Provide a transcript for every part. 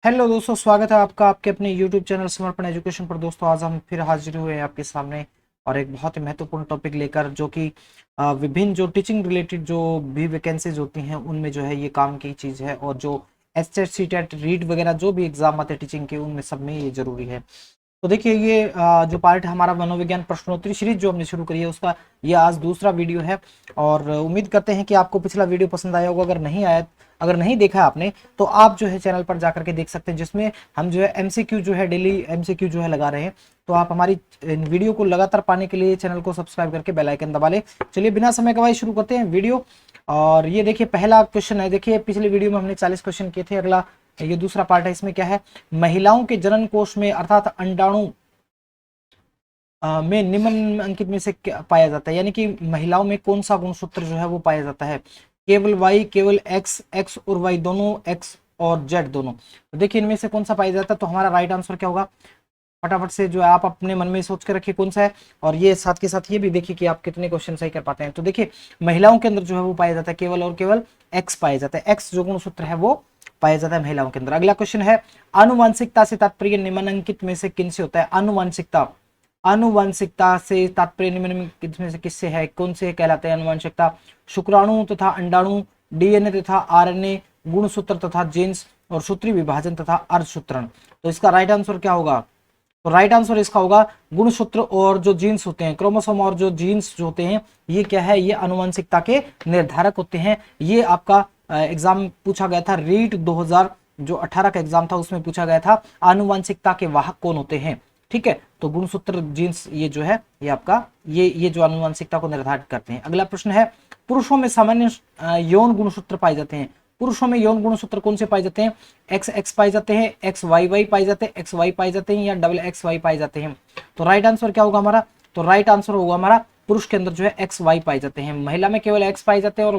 Hello दोस्तों, स्वागत है आपका आपके अपने YouTube चैनल समर्पण एजुकेशन पर। दोस्तों, आज हम फिर हाजिर हुए हैं आपके सामने और एक बहुत ही महत्वपूर्ण टॉपिक लेकर, जो कि विभिन्न जो टीचिंग रिलेटेड जो भी वैकेंसीज होती हैं उनमें जो है ये काम की चीज़ है। और जो एचटेट सीटेट रीट वगैरह जो भी एग्जाम आते हैं टीचिंग के, उनमें सब में ये जरूरी है। तो देखिए, ये जो पार्ट है हमारा मनोविज्ञान प्रश्नोत्तरी सीरीज जो हमने शुरू करी है, उसका ये आज दूसरा वीडियो है। और उम्मीद करते हैं कि आपको पिछला वीडियो पसंद आया होगा। अगर नहीं देखा आपने तो आप जो है चैनल पर जाकर के देख सकते हैं, जिसमें हम जो है एमसीक्यू जो है डेली एमसीक्यू जो है लगा रहे हैं। तो आप हमारी वीडियो को लगातार पाने के लिए चैनल को सब्सक्राइब करके बेल आइकन दबा लें। चलिए बिना समय गवाए शुरू करते हैं वीडियो। और ये देखिए, पहला क्वेश्चन है। देखिए, पिछले वीडियो में हमने 40 क्वेश्चन किए थे। अगला ये दूसरा पार्ट है। इसमें क्या है, महिलाओं के जनन कोष में अर्थात अंडाणु में निम्नलिखित में से क्या पाया जाता है, यानी कि महिलाओं में कौन सा गुणसूत्र जो है वो पाया जाता है। केवल वाई, केवल एक्स, एक्स और वाई दोनों, एक्स और जेड दोनों। तो देखिए, इनमें से कौन सा पाया जाता है। तो हमारा राइट आंसर क्या होगा, फटाफट से जो है आप अपने मन में सोच के रखिए कौन सा है। और ये साथ के साथ ये भी देखिए कि आप कितने क्वेश्चन सही कर पाते हैं। तो देखिए, महिलाओं के अंदर जो है वो पाया जाता है केवल और केवल एक्स पाया जाता है। एक्स जो गुणसूत्र है वो पाया जाता है महिलाओं के अंदर। अगला क्वेश्चन है, आनुवांशिकता से तात्पर्य निम्नलिखित में से किन से होता है। आनुवांशिकता, आनुवांशिकता से तात्पर्य निम्नलिखित में से किससे है, कौन से कहलाते हैं आनुवांशिकता। शुक्राणु तथा अंडाणु, डीएनए तथा आरएनए, गुणसूत्र तथा जीन्स, और सूत्री विभाजन तथा अर्धसूत्रण। तो इसका राइट आंसर क्या होगा। तो राइट आंसर इसका होगा गुणसूत्र और जो जीन्स होते हैं, क्रोमोसोम और जो जीन्स जो होते हैं, ये क्या है, ये आनुवंशिकता के निर्धारक होते हैं। ये आपका एग्जाम पूछा गया था रीट 2018 का एग्जाम था, उसमें पूछा गया था आनुवंशिकता के वाहक कौन होते हैं। ठीक है, तो गुणसूत्र जीन्स ये जो है ये आपका ये जो आनुवंशिकता को निर्धारित करते हैं। अगला प्रश्न है, पुरुषों में सामान्य यौन गुणसूत्र पाए जाते हैं। पुरुषों में यौन गुणसूत्र कौन से पाए जाते हैं। एक्स एक्स पाए जाते हैं, एक्स वाई वाई पाए जाते हैं, एक्स वाई पाए जाते हैं, या डबल एक्स वाई पाए जाते हैं। तो राइट आंसर क्या होगा हमारा। तो राइट आंसर होगा हमारा, पुरुष के अंदर जो है एक्स वाई पाए जाते हैं, महिला में केवल एक्स पाए जाते हैं और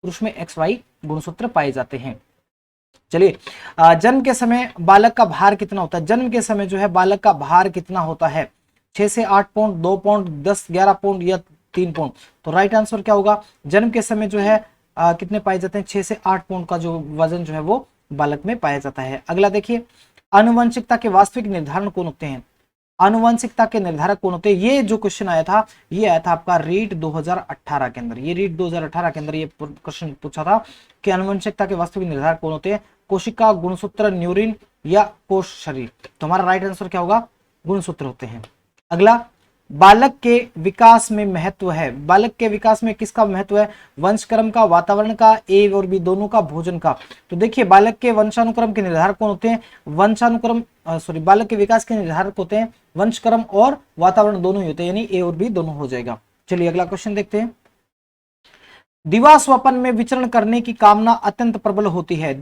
पुरुष में एक्स वाई गुणसूत्र पाए जाते हैं। चलिए, जन्म के समय बालक का भार कितना होता है। जन्म के समय जो है बालक का भार कितना होता है। 6 से 8 पाउंड, 2 पाउंड, 10 11 पाउंड, या 3 पाउंड। तो राइट आंसर क्या होगा, जन्म के समय जो है कितने पाए जाते हैं, 6 से 8 पाउंड का जो वजन जो है वो बालक में पाया जाता है। अगला देखिए, आनुवंशिकता के वास्तविक निर्धारण कौन होते हैं। आनुवंशिकता के निर्धारक कौन होते हैं। ये जो क्वेश्चन आया था, ये आया था आपका रीट 2018 के अंदर। ये रीट 2018 के अंदर ये क्वेश्चन पूछा था कि आनुवंशिकता के वास्तविक निर्धारक कौन होते हैं। कोशिका, गुणसूत्र, न्यूरिन, या कोश शरीर। तो हमारा राइट आंसर क्या होगा, गुणसूत्र होते हैं। अगला, बालक के विकास में महत्व है। बालक के विकास में किसका महत्व है। वंशक्रम का, वातावरण का, ए और बी दोनों का, भोजन का। तो देखिए, बालक के वंशानुक्रम के निर्धारक कौन होते हैं। बालक के विकास के निर्धारक होते हैं वंशक्रम और वातावरण दोनों ही होते हैं, यानी ए और बी दोनों हो जाएगा। चलिए अगला क्वेश्चन देखते हैं। दिवा स्वपन में विचरण करने की कामना अत्यंत प्रबल होती है।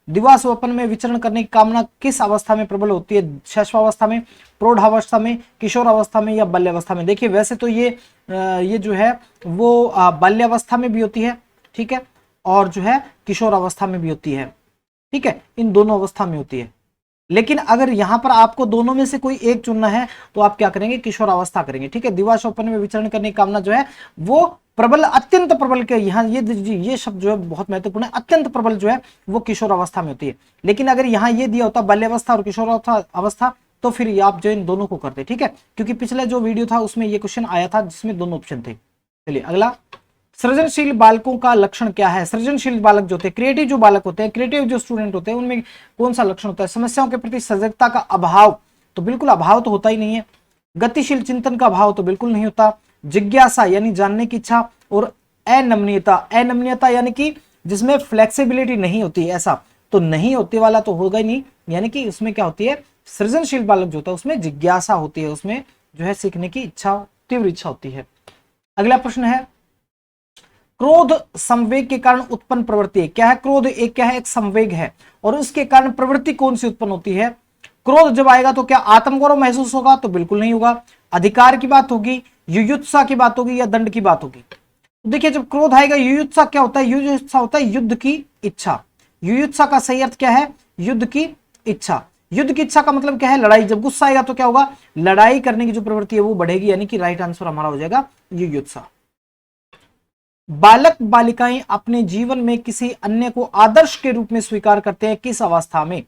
दिवा स्वपन में विचरण करने की कामना किस अवस्था में प्रबल होती है। शैशवावस्था में, प्रौढ़ावस्था में, किशोरावस्था में, या बाल्यावस्था में। देखिए, वैसे तो ये जो है वो बाल्यावस्था में भी होती है, ठीक है, और जो है किशोरावस्था में भी होती है, ठीक है, इन दोनों अवस्था में होती है। लेकिन अगर यहां पर आपको दोनों में से कोई एक चुनना है तो आप क्या करेंगे, किशोरावस्था करेंगे। ठीक है, दिवा स्वप्न में विचरण करने की कामना जो है वो प्रबल, अत्यंत प्रबल के, यहाँ ये शब्द जो है बहुत महत्वपूर्ण है। अत्यंत प्रबल जो है वो किशोरावस्था में होती है। लेकिन अगर यहाँ ये दिया होता बाल्यावस्था और किशोरावस्था अवस्था, तो फिर आप जो इन दोनों को करते। ठीक है, क्योंकि पिछले जो वीडियो था उसमें ये क्वेश्चन आया था जिसमें दोनों ऑप्शन थे। चलिए अगला, सृजनशील बालकों का लक्षण क्या है। सृजनशील बालक जो होते हैं, क्रिएटिव जो बालक होते हैं, क्रिएटिव जो स्टूडेंट होते हैं, उनमें कौन सा लक्षण होता है। समस्याओं के प्रति सजगता का अभाव, तो बिल्कुल अभाव तो होता ही नहीं है। गतिशील चिंतन का अभाव तो बिल्कुल नहीं होता। जिज्ञासा यानी जानने की इच्छा, और अनमनीयता, अनमनीयता यानी कि जिसमें फ्लेक्सिबिलिटी नहीं होती, ऐसा तो नहीं होते वाला तो होगा ही नहीं, यानी कि उसमें क्या होती है, सृजनशील बालक जो होता है उसमें जिज्ञासा होती है, उसमें जो है सीखने की इच्छा, तीव्र इच्छा होती है। अगला प्रश्न है, क्रोध संवेग के कारण उत्पन्न प्रवृत्ति है। क्या है क्रोध, एक क्या है, एक संवेग है, और उसके कारण प्रवृत्ति कौन सी उत्पन्न होती है। क्रोध जब आएगा तो क्या आत्मगौरव महसूस होगा, तो बिल्कुल नहीं होगा। अधिकार की बात होगी, युयुत्सा की बात होगी, या दंड की बात होगी। देखिए, जब क्रोध आएगा, युयुत्सा क्या होता है, युयुत्सा होता है युद्ध की इच्छा। युयुत्सा का सही अर्थ क्या है, युद्ध की इच्छा। युद्ध की इच्छा का मतलब क्या है, लड़ाई। जब गुस्सा आएगा तो क्या होगा, लड़ाई करने की जो प्रवृत्ति है वो बढ़ेगी, यानी कि राइट आंसर हमारा हो जाएगा युयुत्सा। बालक बालिकाएं अपने जीवन में किसी अन्य को आदर्श के रूप में स्वीकार करते हैं किस अवस्था में?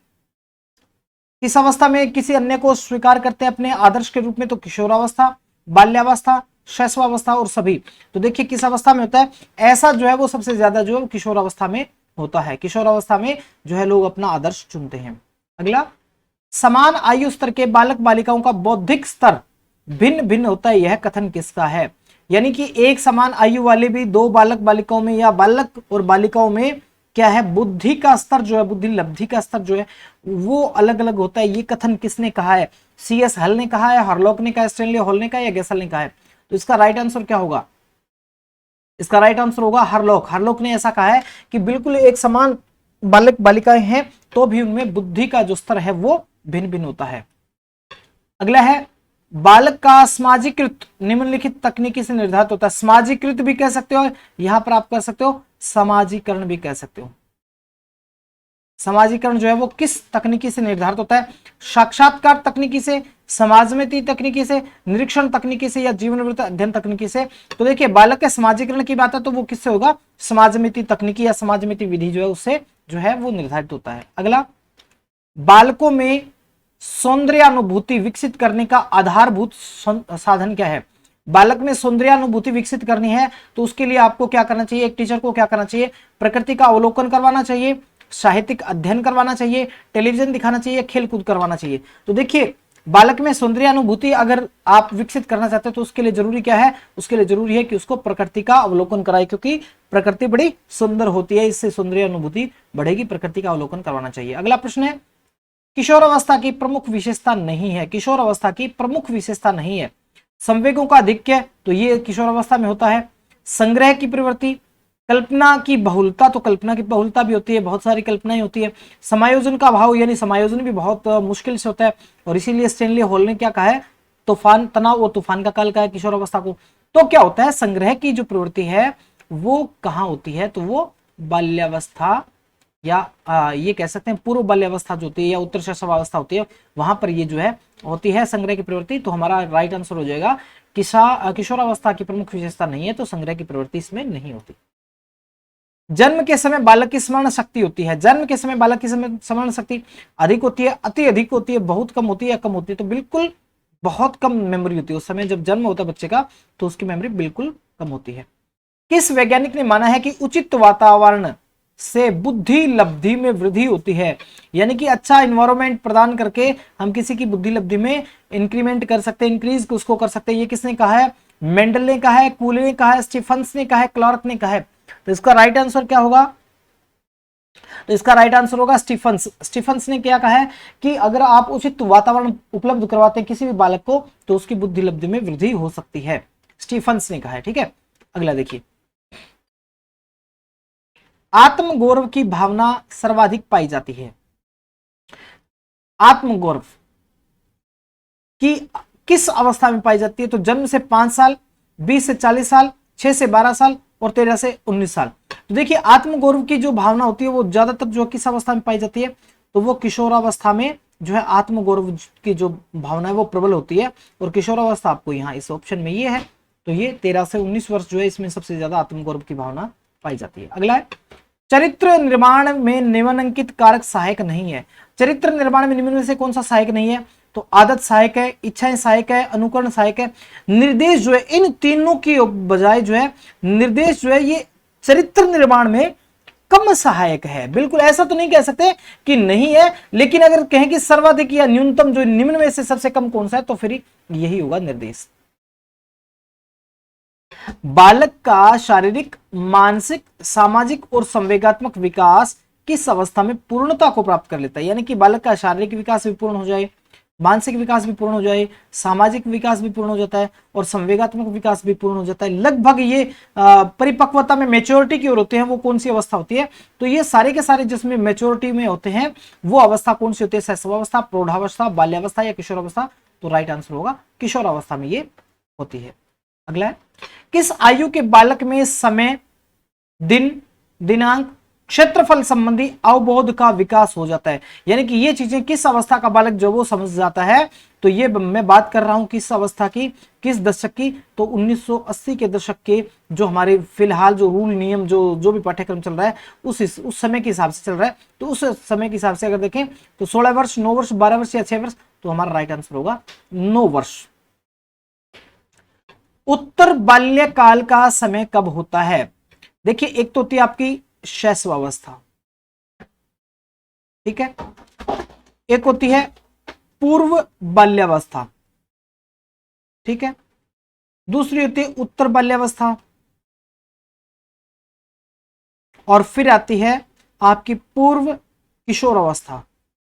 किस अवस्था में किसी अन्य को स्वीकार करते हैं अपने आदर्श के रूप में? तो किशोरावस्था, बाल्यावस्था, शैशवावस्था और सभी। तो देखिए किस अवस्था में होता है ऐसा जो है वो सबसे ज्यादा जो है किशोरावस्था में होता है। किशोरावस्था में जो है लोग अपना आदर्श चुनते हैं। अगला, समान आयु स्तर के बालक बालिकाओं का बौद्धिक स्तर भिन्न भिन्न होता है, यह कथन किसका है? यानी कि एक समान आयु वाले भी दो बालक बालिकाओं में या बालक और बालिकाओं में क्या है, बुद्धि का स्तर जो है, बुद्धि लब्धि का स्तर जो है वो अलग अलग होता है। ये कथन किसने कहा है? CS हल ने कहा है, हरलॉक ने कहा, स्टैनली हॉल ने कहा या गेसल ने कहा है? तो इसका राइट आंसर क्या होगा? इसका राइट आंसर होगा हरलॉक। हरलॉक ने ऐसा कहा है कि बिल्कुल एक समान बालक बालिकाएं हैं तो भी उनमें बुद्धि का जो स्तर है वो भिन्न भिन्न होता है। अगला है, बालक का समाजीकृत निम्नलिखित तकनीकी से निर्धारित होता है। समाजीकृत भी कह सकते हो, यहां पर आप कह सकते हो समाजीकरण भी कह सकते हो। समाजीकरण जो है वो किस तकनीकी से निर्धारित होता है? साक्षात्कार तकनीकी से, समाजमिति तकनीकी से, निरीक्षण तकनीकी से या जीवन वृत्त अध्ययन तकनीकी से? तो देखिए बालक के समाजीकरण की बात है तो वो किससे होगा? समाजमिति तकनीकी या समाजमिति विधि जो है उससे जो है वो निर्धारित होता है। अगला, बालकों में सौंदर्यानुभूति विकसित करने का आधारभूत साधन क्या है? बालक में सौंदर्यानुभूति विकसित करनी है तो उसके लिए आपको क्या करना चाहिए? एक टीचर को क्या करना चाहिए? प्रकृति का अवलोकन करवाना चाहिए, साहित्यिक अध्ययन करवाना चाहिए, टेलीविजन दिखाना चाहिए, खेल कूद करवाना चाहिए। तो देखिए बालक में सौंदर्यानुभूति अगर आप विकसित करना चाहते हैं तो उसके लिए जरूरी क्या है? उसके लिए जरूरी है कि उसको प्रकृति का अवलोकन कराए, क्योंकि प्रकृति बड़ी सुंदर होती है, इससे सौंदर्यानुभूति बढ़ेगी, प्रकृति का अवलोकन करवाना चाहिए। अगला प्रश्न है, किशोरावस्था की प्रमुख विशेषता नहीं है। किशोरावस्था की प्रमुख विशेषता नहीं है। संवेगों का अधिक्य, तो ये किशोरावस्था में होता है। संग्रह की प्रवृत्ति, कल्पना की बहुलता, तो कल्पना की बहुलता भी होती है, बहुत सारी कल्पनाएं होती है। समायोजन का अभाव, यानी समायोजन भी बहुत मुश्किल से होता है, और इसीलिए स्टैनली हॉल ने क्या कहा है? तूफान, तनाव और तूफान का काल कहा है किशोरावस्था को। तो क्या होता है, संग्रह की जो प्रवृत्ति है वो कहाँ होती है? तो वो बाल्यावस्था या ये कह सकते हैं पूर्व बाल्यावस्था जो होती है या उत्तर शैशवावस्था होती है, वहां पर ये जो है होती है संग्रह की प्रवृत्ति। तो हमारा राइट आंसर हो जाएगा किशोरावस्था की प्रमुख विशेषता नहीं है, तो संग्रह की प्रवृत्ति इसमें नहीं होती। जन्म के समय बालक की स्मरण शक्ति होती है। जन्म के समय बालक की स्मरण शक्ति अधिक होती है, अति अधिक होती है, बहुत कम होती है या कम होती है? तो बिल्कुल बहुत कम मेमोरी होती है उस समय जब जन्म होता है बच्चे का, तो उसकी मेमोरी बिल्कुल कम होती है। किस वैज्ञानिक ने माना है कि उचित वातावरण से बुद्धि लब्धि में वृद्धि होती है? यानी कि अच्छा इन्वायरमेंट प्रदान करके हम किसी की बुद्धि लब्धि में इंक्रीमेंट कर सकते हैं, इंक्रीज उसको कर सकते हैं। ये किसने कहा है? मेंडल ने कहा है, कूले ने कहा है, स्टीफन्स ने कहा है, क्लार्क ने कहा है? तो इसका राइट आंसर क्या होगा? तो इसका राइट आंसर होगा स्टीफन्स। स्टीफन्स ने क्या कहा है कि अगर आप उचित वातावरण उपलब्ध करवाते हैं किसी भी बालक को तो उसकी बुद्धि लब्धि में वृद्धि हो सकती है, स्टीफन्स ने कहा है। ठीक है, अगला देखिए, आत्मगौरव की भावना सर्वाधिक पाई जाती है। आत्मगौरव की किस अवस्था में पाई जाती है? तो जन्म से 5 साल, 20 से 40 साल, 6 से 12 साल और 13 से 19 साल। तो देखिए आत्मगौरव की जो भावना होती है वो ज्यादातर जो किस अवस्था में पाई जाती है? तो वो किशोरावस्था में जो है आत्मगौरव की जो भावना है वो प्रबल होती है। और किशोरावस्था आपको यहाँ इस ऑप्शन में ये है, तो ये 13 से 19 वर्ष जो है इसमें सबसे ज्यादा आत्मगौरव की भावना पाई जाती है। अगला है, चरित्र निर्माण में निम्नलिखित कारक सहायक नहीं है। चरित्र निर्माण में निम्न में से कौन सा सहायक नहीं है? तो आदत सहायक है, इच्छाएं सहायक है, अनुकरण सहायक है, निर्देश जो है, इन तीनों की बजाय जो है निर्देश जो है ये चरित्र निर्माण में कम सहायक है। बिल्कुल ऐसा तो नहीं कह सकते कि नहीं है, लेकिन अगर कहें कि सर्वाधिक या न्यूनतम जो निम्न में से सबसे कम कौन सा है तो फिर यही होगा निर्देश। बालक का शारीरिक, मानसिक, सामाजिक और संवेगात्मक विकास किस अवस्था में पूर्णता को प्राप्त कर लेता है? यानी कि बालक का शारीरिक विकास भी पूर्ण हो जाए, मानसिक विकास भी पूर्ण हो जाए, सामाजिक विकास भी पूर्ण हो जाता है और संवेगात्मक विकास भी पूर्ण हो जाता है। लगभग ये परिपक्वता में मेच्योरिटी की ओर होते हैं। वो कौन सी अवस्था होती है? तो ये सारे के सारे जिसमें मेच्योरिटी में होते हैं वो अवस्था कौन सी होती है? शैशवावस्था, प्रौढ़ावस्था, बाल्यावस्था या किशोरावस्था? तो राइट आंसर होगा किशोरावस्था में ये होती है। अगला है, किस आयु के बालक में समय, दिन, दिनांक, क्षेत्रफल संबंधी अवबोध का विकास हो जाता है। यानी कि ये चीजें किस अवस्था का बालक जो वो समझ जाता है, तो ये मैं बात कर रहा हूं किस अवस्था की, किस दशक की, तो 1980 के दशक के जो हमारे फिलहाल जो रूल नियम जो भी पाठ्यक्रम चल रहा है उस समय के हिसाब से चल रहा है। तो उस समय के हिसाब से अगर देखें तो 16 वर्ष, 9 वर्ष, 12 वर्ष या 6 वर्ष, तो हमारा राइट आंसर होगा 9 वर्ष। उत्तर बाल्यकाल का समय कब होता है? देखिए, एक तो होती है आपकी शैशवावस्था, ठीक है, एक होती है पूर्व बाल्यावस्था, ठीक है, दूसरी होती है उत्तर बाल्यावस्था, और फिर आती है आपकी पूर्व किशोर अवस्था,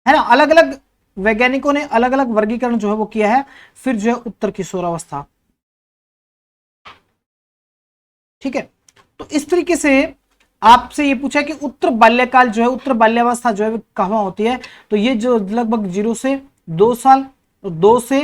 है ना। अलग अलग वैज्ञानिकों ने अलग अलग वर्गीकरण जो है वो किया है। फिर जो है उत्तर किशोर अवस्था, ठीक है। तो इस तरीके से आपसे ये पूछा कि उत्तर बाल्यकाल जो है, उत्तर बाल्यावस्था जो है कहां होती है, तो ये जो लगभग 0 से 2 साल, 2 से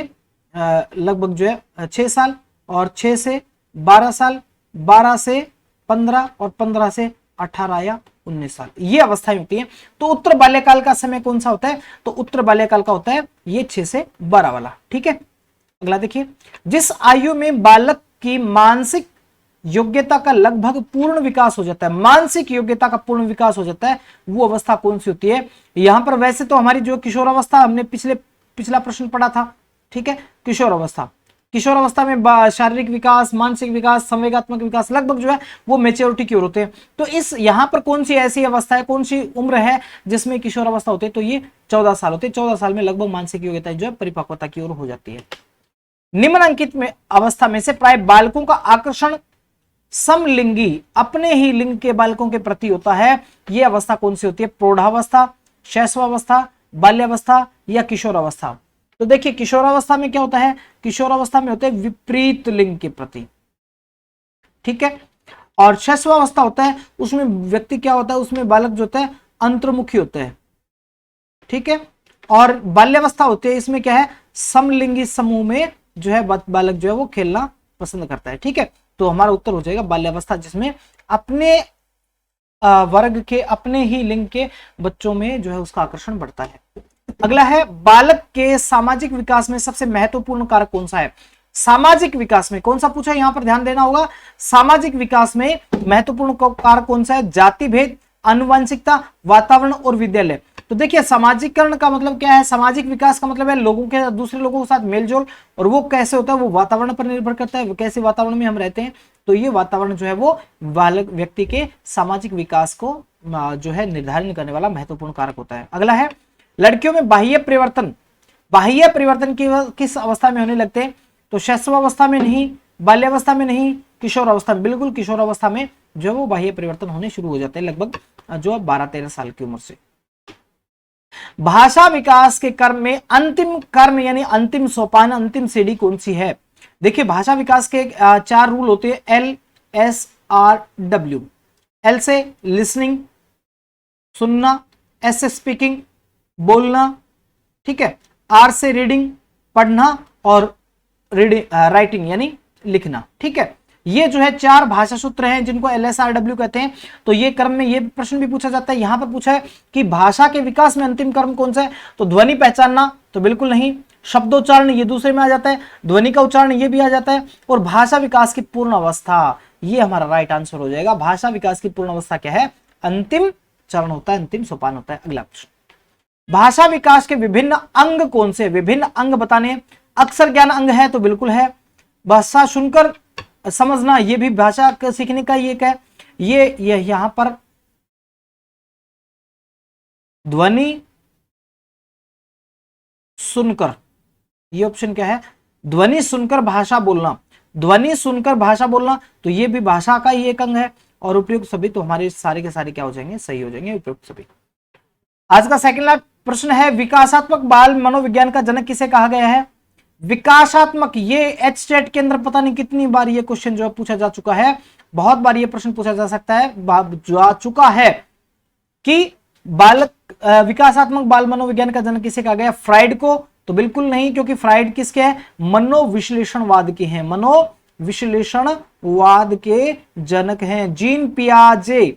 लगभग जो है 6 साल, और 6 से 12 साल, 12 से 15, और 15 से 18 या 19 साल, ये अवस्थाएं होती हैं। तो उत्तर बाल्यकाल का समय कौन सा होता है? तो उत्तर बाल्यकाल का होता है ये 6 से 12 वाला, ठीक है। अगला देखिए, जिस आयु में बालक की मानसिक योग्यता का लगभग पूर्ण विकास हो जाता है, मानसिक योग्यता का पूर्ण विकास हो जाता है, वो अवस्था कौन सी होती है? यहां पर वैसे तो हमारी जो किशोर अवस्था हमने पिछला प्रश्न पढ़ा था, ठीक है। किशोर अवस्था, किशोर अवस्था में शारीरिक विकास, मानसिक विकास, संवेगात्मक विकास लगभग जो है वो मेच्योरिटी की ओर होते हैं। तो इस यहां पर कौन सी ऐसी अवस्था है, कौन सी उम्र है जिसमें किशोर अवस्था होती है? तो ये 14 साल होते हैं। 14 साल में लगभग मानसिक योग्यता जो है परिपक्वता की ओर हो जाती है। निम्नलिखित में अवस्था में से प्राय बालकों का आकर्षण समलिंगी अपने ही लिंग के बालकों के प्रति होता है, यह अवस्था कौन सी होती है? प्रौढ़ावस्था, शैशवावस्था, बाल्यावस्था या किशोरावस्था? तो देखिए, किशोरावस्था में क्या होता है? किशोरावस्था में होते हैं विपरीत लिंग के प्रति, ठीक है। और शैशवावस्था होता है उसमें व्यक्ति क्या होता है, उसमें बालक जो होता है अंतर्मुखी होता है, ठीक है। और बाल्यावस्था होती है, इसमें क्या है, समलिंगी समूह में जो है बालक जो है वो खेलना पसंद करता है, ठीक है। तो हमारा उत्तर हो जाएगा बाल्यावस्था, जिसमें अपने वर्ग के, अपने ही लिंग के बच्चों में जो है उसका आकर्षण बढ़ता है। अगला है, बालक के सामाजिक विकास में सबसे महत्वपूर्ण कारक कौन सा है? सामाजिक विकास में कौन सा पूछा है, यहां पर ध्यान देना होगा। सामाजिक विकास में महत्वपूर्ण कारक कौन सा है? जाति भेद, आनुवंशिकता, वातावरण और विद्यालय। तो देखिए, सामाजिकरण का मतलब क्या है? सामाजिक विकास का मतलब है लोगों के, दूसरे लोगों के साथ मेलजोल, और वो कैसे होता है? वो वातावरण पर निर्भर करता है, कैसे वातावरण में हम रहते हैं। तो ये वातावरण जो है वो बालक व्यक्ति के सामाजिक विकास को जो है निर्धारण करने वाला महत्वपूर्ण कारक होता है। अगला है, लड़कियों में बाह्य परिवर्तन, बाह्य परिवर्तन किस अवस्था में होने लगते हैं? तो शैशवावस्था में नहीं, बाल्यावस्था में नहीं, किशोर अवस्था में। बिल्कुल किशोर अवस्था में जो है वो बाह्य परिवर्तन होने शुरू हो जाते हैं, लगभग जो 12-13 साल की उम्र से। भाषा विकास के क्रम में अंतिम कर्म यानी अंतिम सोपान, अंतिम सीढ़ी कौन सी है? देखिए, भाषा विकास के 4 रूल होते हैं, LSRW। एल से लिसनिंग, सुनना, एस से स्पीकिंग, बोलना, ठीक है, आर से रीडिंग, पढ़ना, और राइटिंग यानी लिखना, ठीक है। ये जो है 4 भाषा सूत्र हैं जिनको LSRW कहते हैं। तो ये क्रम में ये प्रश्न भी पूछा जाता है। यहां पर पूछा है कि भाषा के विकास में अंतिम क्रम कौन सा है? तो ध्वनि पहचानना तो बिल्कुल नहीं, शब्दोच्चारण ये दूसरे में आ जाता है, ध्वनि का उच्चारण ये भी आ जाता है, और भाषा विकास की पूर्ण अवस्था, ये हमारा राइट आंसर हो जाएगा। भाषा विकास की पूर्ण अवस्था क्या है? अंतिम चरण होता है, अंतिम सोपान होता है। अगला प्रश्न, भाषा विकास के विभिन्न अंग कौन से? विभिन्न अंग बताने। अक्षर ज्ञान अंग है तो बिल्कुल है। भाषा सुनकर समझना ये भी भाषा सीखने का एक है। ये यहां पर ध्वनि सुनकर, ये ऑप्शन क्या है? ध्वनि सुनकर भाषा बोलना, ध्वनि सुनकर भाषा बोलना, तो ये भी भाषा का ही एक अंग है। और उपयुक्त सभी तो हमारे सारे के सारे क्या हो जाएंगे? सही हो जाएंगे, उपयुक्त सभी। आज का सेकंड लास्ट प्रश्न है, विकासात्मक बाल मनोविज्ञान का जनक किसे कहा गया है? विकासात्मक, ये HTET के अंदर पता नहीं कितनी बार ये क्वेश्चन जो है पूछा जा चुका है, बहुत बार ये प्रश्न पूछा जा सकता है, जा चुका है कि बालक विकासात्मक बाल मनोविज्ञान का जनक किसे कहा गया? फ्राइड को तो बिल्कुल नहीं, क्योंकि फ्राइड किसके हैं? मनोविश्लेषणवाद के हैं, मनोविश्लेषणवाद के जनक हैं। जीन पियाजे,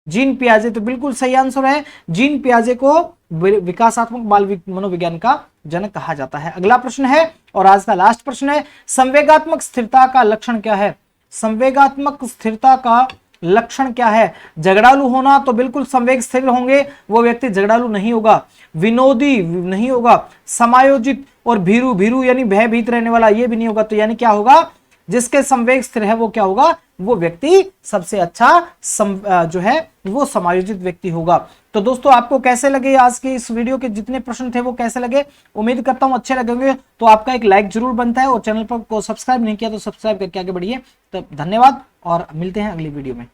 जीन पियाजे, तो बिल्कुल सही आंसर है, जीन पियाजे को विकासात्मक बाल मनोविज्ञान का जनक कहा जाता है। अगला प्रश्न है और आज का लास्ट प्रश्न है, संवेगात्मक स्थिरता का लक्षण क्या है? संवेगात्मक स्थिरता का लक्षण क्या है? झगड़ालू होना, तो बिल्कुल संवेग स्थिर होंगे वो व्यक्ति झगड़ालू नहीं होगा, विनोदी नहीं होगा, समायोजित और भीरू, भीरू यानी भयभीत रहने वाला, ये भी नहीं होगा। तो यानी क्या होगा, जिसके संवेग स्थिर है वो क्या होगा, वो व्यक्ति सबसे अच्छा जो है वो समायोजित व्यक्ति होगा। तो दोस्तों आपको कैसे लगे आज के इस वीडियो के जितने प्रश्न थे वो कैसे लगे? उम्मीद करता हूं अच्छे लगेंगे। तो आपका एक लाइक जरूर बनता है और चैनल पर को सब्सक्राइब नहीं किया तो सब्सक्राइब करके आगे बढ़िए। तो धन्यवाद और मिलते हैं अगली वीडियो में।